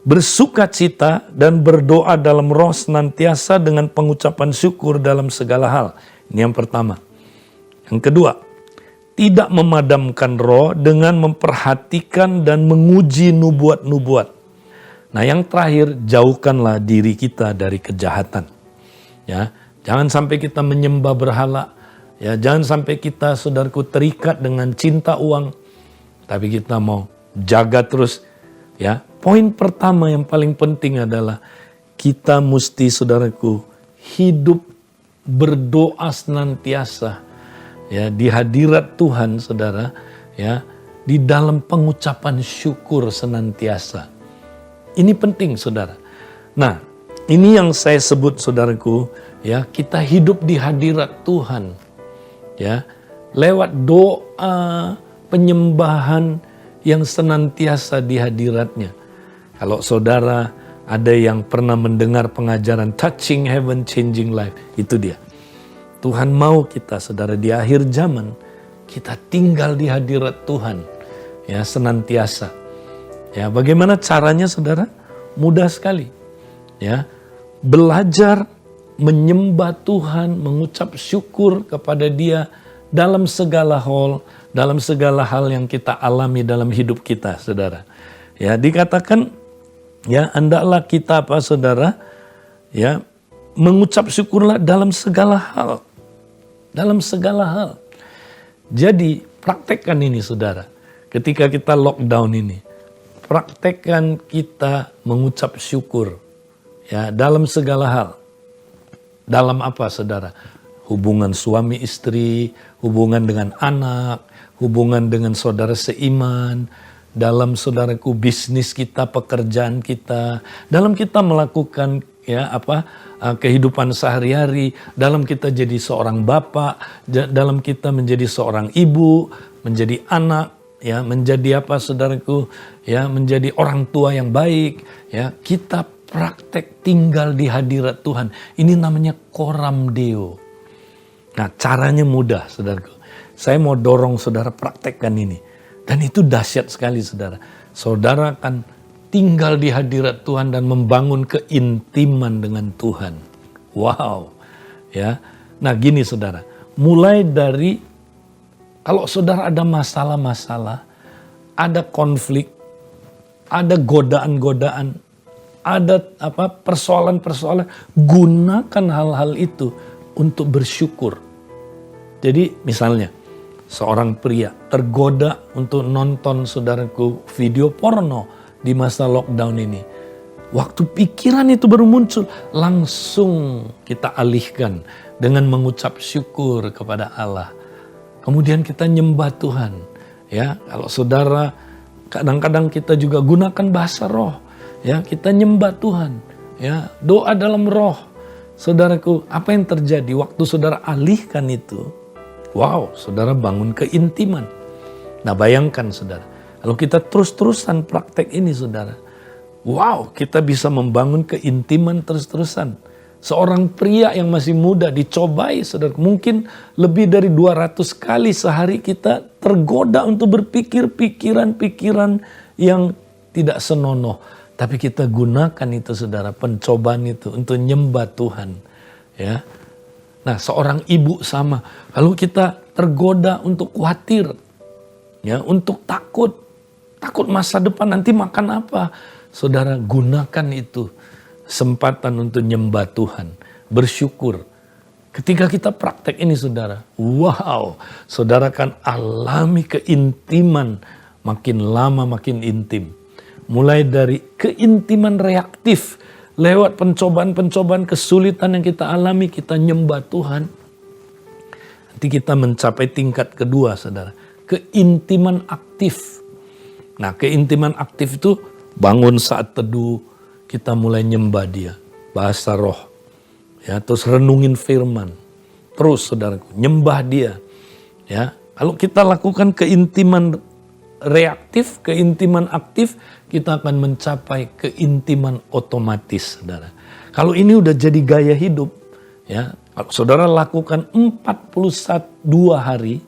Bersukacita dan berdoa dalam roh senantiasa dengan pengucapan syukur dalam segala hal. Ini yang pertama. Yang kedua, tidak memadamkan roh dengan memperhatikan dan menguji nubuat-nubuat. Nah, yang terakhir, jauhkanlah diri kita dari kejahatan. Jangan sampai kita menyembah berhala. Jangan sampai kita, saudaraku, terikat dengan cinta uang. Tapi kita mau jaga terus. Poin pertama yang paling penting adalah kita mesti, saudaraku, hidup berdoa senantiasa. Di hadirat Tuhan, saudara. di dalam pengucapan syukur senantiasa. Ini penting, saudara. Nah, ini yang saya sebut, saudaraku, ya, kita hidup di hadirat Tuhan, ya, lewat doa penyembahan yang senantiasa di hadiratnya. Kalau saudara ada yang pernah mendengar pengajaran Touching Heaven, Changing Life, itu dia. Tuhan mau kita, saudara, di akhir zaman, kita tinggal di hadirat Tuhan, ya, senantiasa. Ya, bagaimana caranya, saudara? Mudah sekali. Ya, belajar menyembah Tuhan, mengucap syukur kepada Dia dalam segala hal yang kita alami dalam hidup kita, saudara. Ya, dikatakan, ya, hendaklah kita apa, saudara? Ya, mengucap syukurlah dalam segala hal. Dalam segala hal. Jadi, praktekkan ini, saudara. Ketika kita lockdown ini, praktekkan kita mengucap syukur, ya, dalam segala hal. Dalam apa, saudara? Hubungan suami istri, hubungan dengan anak, hubungan dengan saudara seiman, dalam, saudaraku, bisnis kita, pekerjaan kita, dalam kita melakukan, ya, kehidupan sehari-hari, dalam kita jadi seorang bapak, dalam kita menjadi seorang ibu, menjadi anak, ya, menjadi apa, saudaraku, ya, menjadi orang tua yang baik, ya, kita praktek tinggal di hadirat Tuhan. Ini namanya Coram Deo. Nah, caranya mudah, saudaraku. Saya mau dorong saudara praktekkan ini. Dan itu dahsyat sekali, saudara. Saudara akan tinggal di hadirat Tuhan dan membangun keintiman dengan Tuhan. Wow. Ya. Nah, gini, saudara. Mulai dari kalau saudara ada masalah-masalah, ada konflik, ada godaan-godaan, ada persoalan-persoalan, gunakan hal-hal itu untuk bersyukur. Jadi misalnya seorang pria tergoda untuk nonton, saudaraku, video porno di masa lockdown ini. Waktu pikiran itu baru muncul, langsung kita alihkan dengan mengucap syukur kepada Allah. Kemudian kita nyembah Tuhan. Ya, kalau saudara, kadang-kadang kita juga gunakan bahasa roh. Ya, kita nyembah Tuhan. Ya, doa dalam roh. Saudaraku, apa yang terjadi waktu saudara alihkan itu? Wow, saudara bangun keintiman. Nah, bayangkan, saudara, kalau kita terus-terusan praktek ini, saudara, wow, kita bisa membangun keintiman terus-terusan. Seorang pria yang masih muda dicobai, saudara, mungkin lebih dari 200 kali sehari kita tergoda untuk berpikir pikiran-pikiran yang tidak senonoh. Tapi kita gunakan itu, saudara, pencobaan itu untuk nyembah Tuhan. Ya. Nah, seorang ibu sama. Kalau kita tergoda untuk khawatir, ya, untuk takut masa depan nanti makan apa, saudara, gunakan itu kesempatan untuk nyembah Tuhan, bersyukur. Ketika kita praktek ini, saudara, wow, saudara akan alami keintiman, makin lama makin intim. Mulai dari keintiman reaktif, lewat pencobaan-pencobaan kesulitan yang kita alami, kita nyembah Tuhan. Nanti kita mencapai tingkat kedua, saudara, keintiman aktif. Nah, keintiman aktif itu bangun saat teduh, kita mulai nyembah Dia, bahasa roh. Ya, terus renungin firman. Terus, saudaraku, nyembah Dia. Ya, kalau kita lakukan keintiman reaktif, keintiman aktif, kita akan mencapai keintiman otomatis, saudara. Kalau ini udah jadi gaya hidup, ya, kalau saudara lakukan 41 hari,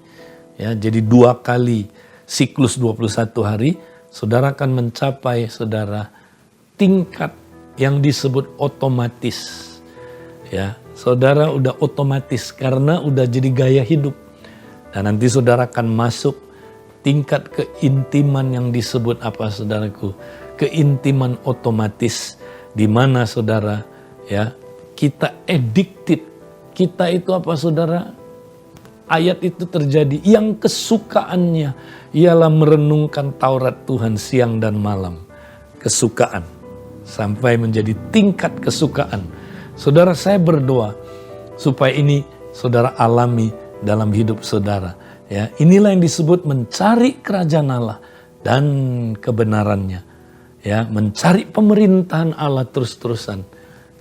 ya, jadi 2 kali siklus 21 hari, saudara akan mencapai, saudara, tingkat yang disebut otomatis. Ya, saudara udah otomatis karena udah jadi gaya hidup. Dan nanti saudara akan masuk tingkat keintiman yang disebut apa, saudaraku? Keintiman otomatis, di mana, saudara, ya, kita addicted. Kita itu apa, saudara? Ayat itu terjadi yang kesukaannya ialah merenungkan Taurat Tuhan siang dan malam. Kesukaan. Sampai menjadi tingkat kesukaan. Saudara, saya berdoa supaya ini saudara alami dalam hidup saudara. Ya, inilah yang disebut mencari kerajaan Allah dan kebenarannya. Ya, mencari pemerintahan Allah terus-terusan.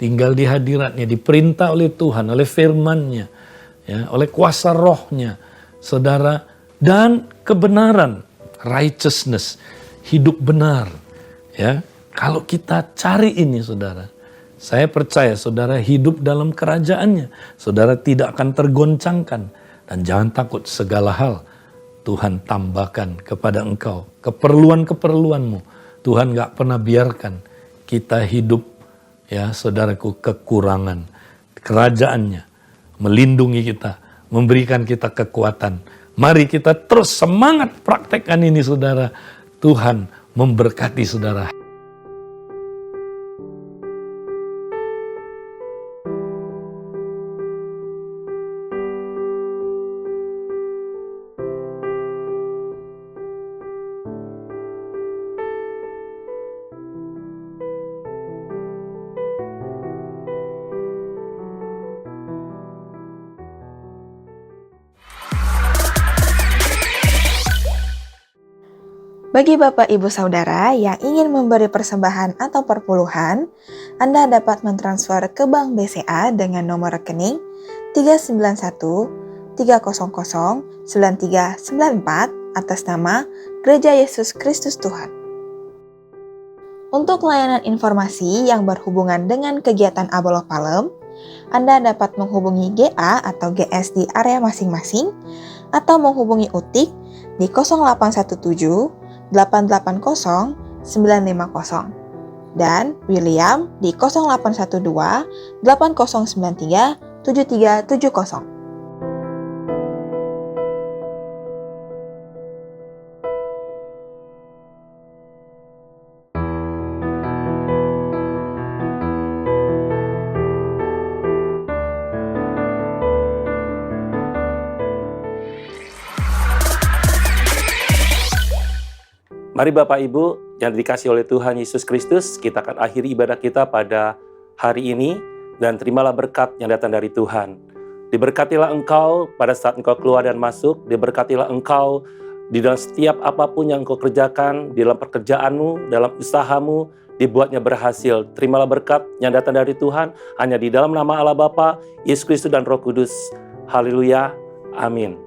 Tinggal di hadiratnya, diperintah oleh Tuhan, oleh firman-Nya, ya, oleh kuasa roh-Nya, saudara, dan kebenaran, righteousness, hidup benar. Ya, kalau kita cari ini, saudara, saya percaya saudara hidup dalam kerajaannya, saudara tidak akan tergoncangkan. Dan jangan takut, segala hal Tuhan tambahkan kepada engkau. Keperluan-keperluanmu, Tuhan gak pernah biarkan kita hidup, ya saudaraku, kekurangan. Kerajaannya melindungi kita, memberikan kita kekuatan. Mari kita terus semangat praktekkan ini, saudara. Tuhan memberkati saudara. Bagi Bapak Ibu Saudara yang ingin memberi persembahan atau perpuluhan, Anda dapat mentransfer ke Bank BCA dengan nomor rekening 391 300 9394 atas nama Gereja Yesus Kristus Tuhan. Untuk layanan informasi yang berhubungan dengan kegiatan Abaloh Palem, Anda dapat menghubungi GA atau GS di area masing-masing atau menghubungi UTIK di 0817 880 950 dan William di 0812 8093 7370. Mari Bapak Ibu yang dikasihi oleh Tuhan Yesus Kristus, kita akan akhiri ibadah kita pada hari ini dan terimalah berkat yang datang dari Tuhan. Diberkatilah engkau pada saat engkau keluar dan masuk, diberkatilah engkau di dalam setiap apapun yang engkau kerjakan, di dalam pekerjaanmu, dalam usahamu, dibuatnya berhasil. Terimalah berkat yang datang dari Tuhan hanya di dalam nama Allah Bapa, Yesus Kristus dan Roh Kudus. Haleluya. Amin.